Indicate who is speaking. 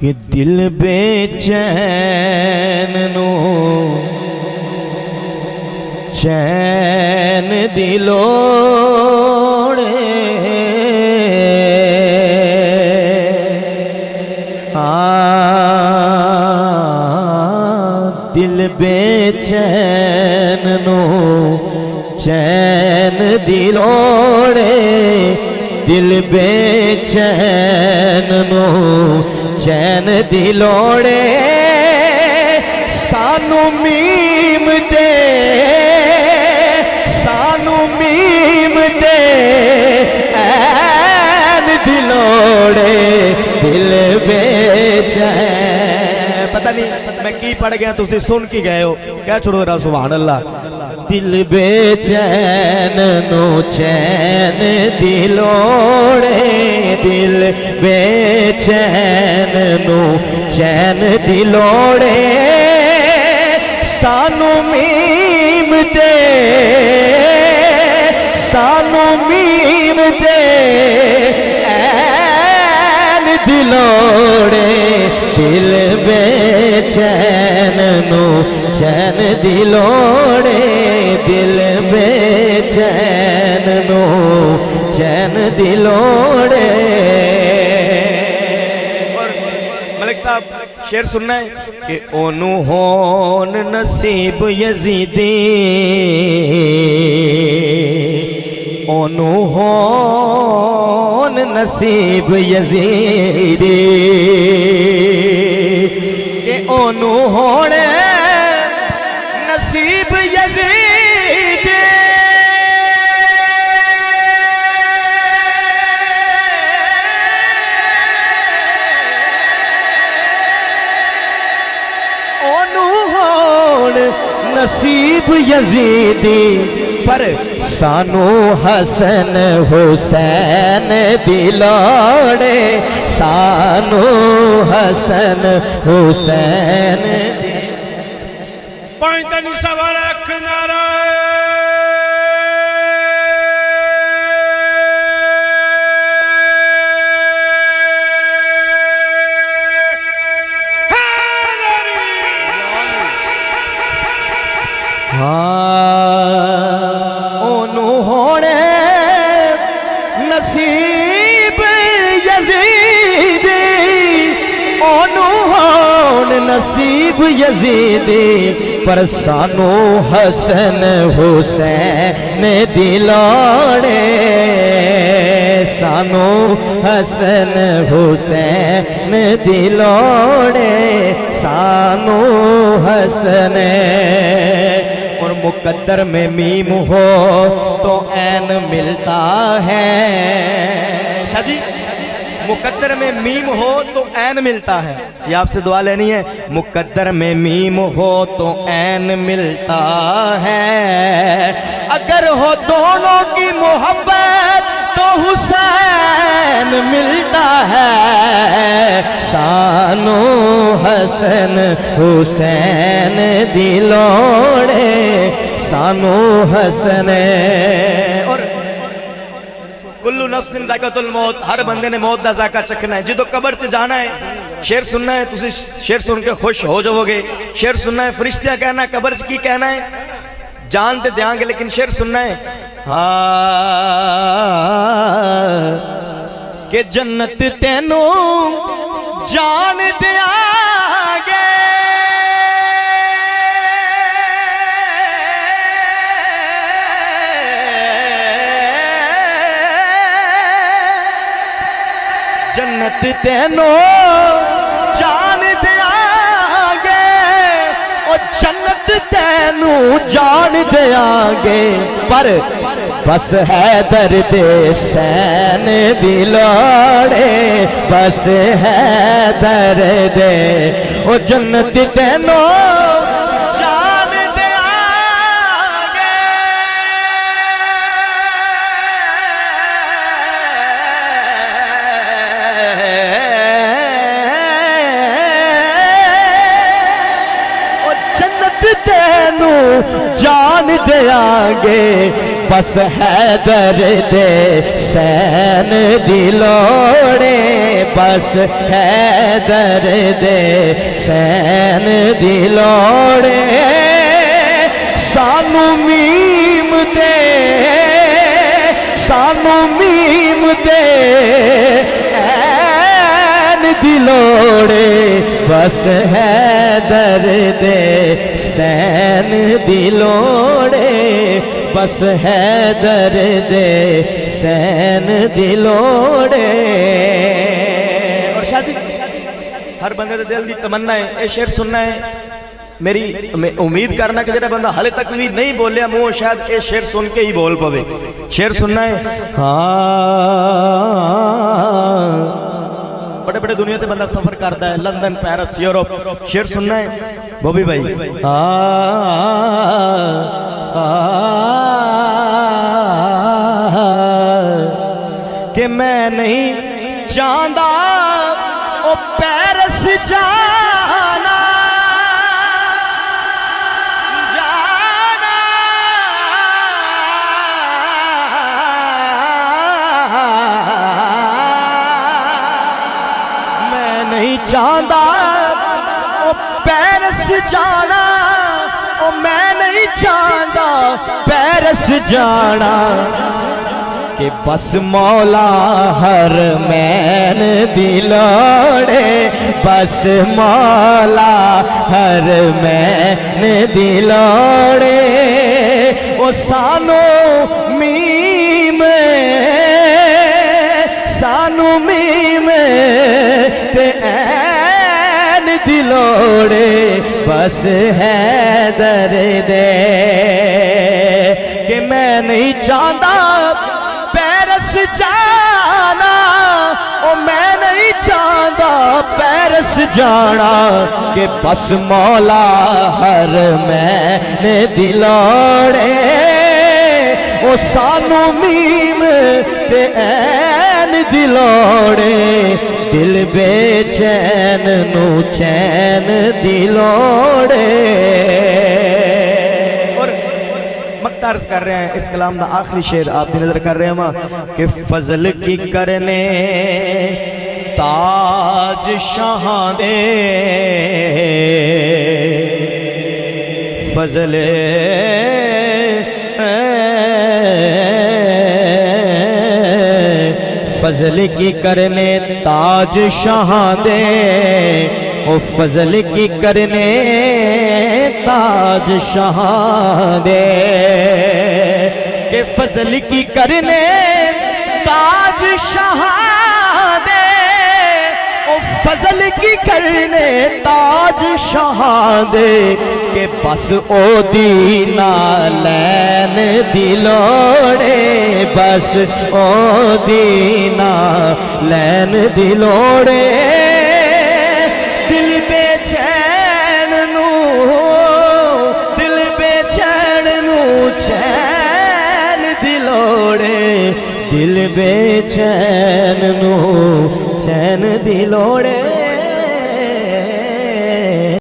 Speaker 1: कि दिल बेचैन नो चैन दिलोड़े दिल बेचैन नो चैन दिलोड़े दिल बेचैन नो चैन दिलोड़े सानू मीम दे ऐन दिलोड़े दिल बेचैन। पता नहीं मैं की पढ़ गया तुसी सुन की गए हो क्या छोड़ो रहा सुभान अल्लाह। दिल बेचैन नो चैन दिलोड़े दिल बेचैन नो चैन दिलोड़े सानू मीम दे ऐन दिलोड़े दिल बेचैन नो चैन दिलोड़े दिल बेचैन नो चैन दिलोड़े। और मलिक साहब शेर सुनना है कि ओनू होन नसीब यजीदी ओनू होन नसीब यजीदी के ओनू होने नसीब यजीदी ओनू होन नसीब यजीदी पर सानू हसन हुसैन दिलोड़े सानू हसन हुसैन
Speaker 2: पैंतालीस सवाल नारा
Speaker 1: ओनू होने नसीब यजीदी ओनू होने नसीब यजीदी पर सानू हसन हुसैन दिलोड़े सानू हसन हुसैन दिलोड़े सानू हसन। और मुकद्दर में मीम हो तो ऐन मिलता है शाह जी मुकद्दर में मीम हो तो ऐन मिलता है। ये आपसे दुआ लेनी है मुकद्दर में मीम हो तो ऐन मिलता है अगर हो दोनों की मोहब्बत तो हुसैन मिलता है सानू हसन हुसैन दिलोड़े सानू हसन। और कुल्लू नफ्सिन ज़ाइक़तुल मौत हर बंदे ने मौत दा ज़ायका चखना है जो कब्र च जाना है। शेर सुनना है तुसी शेर सुन के खुश हो जाओगे। शेर सुनना है फरिश्तियां कहना है कब्र च की कहना है जान ते देंगे लेकिन शेर सुनना है कि जन्नत तेनू जान देंगे जन्नत तेनू जान देंगे और जन्नत तेनू जान देंगे पर बस है दर्द सैन दिलोड़े बस है दर्द ओ जन्नत तेनू जान देंगे ओ जन्नत तेनू जान देंगे बस हैदर दे सैन दी लोड़े, बस हैदर दे सैन दी लोड़े। सानू मीम दे, सानू मीम दे ऐन दी लोड़े, बस हैदर दे सैन दी लोड़े, बस हैदर दे सैन दी लोड़े। और शादी हर बंदे दे दिल दी तमन्ना है ये शेर सुनना है। मेरी मैं उम्मीद करना कि जेड़ा बंदा हाले तक भी नहीं बोलिया मुंह शायद ये शेर सुन के ही बोल पवे। शेर सुनना है। बड़े बड़े दुनिया से बंदा सफर करता है, लंदन, पेरिस, यूरोप। शेर सुनना है बॉबी भाई। कि मैं नहीं चाहता ओ पेरिस जाना, चाहता ओ पेरिस जाना, ओ मैं नहीं चाहता पेरिस जाना। कि बस मौला हर मैन दी लोड़े, बस मौला हर मैन दी लोड़े। ओ सानू मीम, सानू मीम ते ऐन दी लोड़े, बस हैदर दे। कि मैं नहीं चाहता पेरिस जाना, ओ मैं नहीं चाहता पेरिस जाना। कि बस मौला हर मैंने दी लोड़े, ओ सानू मीम ते ऐन दी लोड़े। दिल बेचैन नू चैन दी लोड़े। और मक्तार्स कर रहे हैं इस कलाम का आखिरी शेर आप दी नजर कर रहे हैं कि फजल की करने ताज शाह दे, फजल फजल की करने ताज शाह दे, ओ फजल की करने ताज शाह दे। के फजल की करने ताज शाह दे, ओ फजल की करने ताज शाह दे। के बस ओ दीना लैन दी लोड़े, बस ओ दीना लैन दी लोड़े। दिल बेचैन नू, दिल बेचैन नू चैन दी लोड़े, दिल बेचैन नू चैन दी लोड़े।